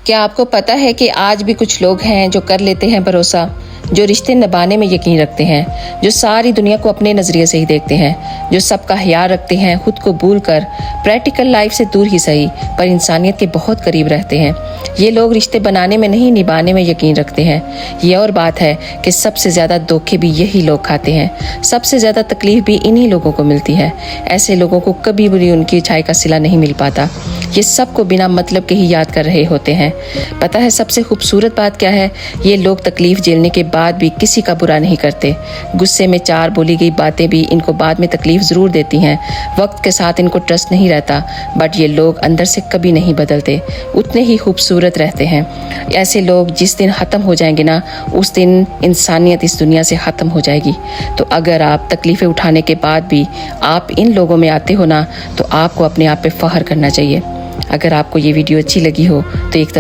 क्या आपको पता है कि आज भी कुछ लोग हैं जो कर लेते हैं भरोसा, जो रिश्ते निभाने में यकीन रखते हैं, जो सारी दुनिया को अपने नज़रिए से ही देखते हैं, जो सबका ख्याल रखते हैं, खुद को भूल कर प्रैक्टिकल लाइफ से दूर ही सही पर इंसानियत के बहुत करीब रहते हैं। ये लोग रिश्ते बनाने में नहीं निभाने में यकीन रखते हैं। ये और बात है कि सबसे ज़्यादा धोखे भी यही लोग खाते हैं, सबसे ज़्यादा तकलीफ भी इन्हीं लोगों को मिलती है। ऐसे लोगों को कभी भी उनकी अच्छाई का सिला नहीं मिल पाता। ये सबको बिना मतलब के ही याद कर रहे होते हैं। पता है सबसे खूबसूरत बात क्या है? ये लोग तकलीफ झेलने के बाद भी किसी का बुरा नहीं करते। गुस्से में चार बोली गई बातें भी इनको बाद में तकलीफ ज़रूर देती हैं। वक्त के साथ इनको ट्रस्ट नहीं रहता, बट ये लोग अंदर से कभी नहीं बदलते, उतने ही खूबसूरत रहते हैं। ऐसे लोग जिस दिन ख़त्म हो जाएंगे ना, उस दिन इंसानियत इस दुनिया से ख़त्म हो जाएगी। तो अगर आप तकलीफ़ें उठाने के बाद भी आप इन लोगों में आते हो ना, तो आपको अपने आप पे फ़ख्र करना चाहिए। अगर आपको ये वीडियो अच्छी लगी हो तो एक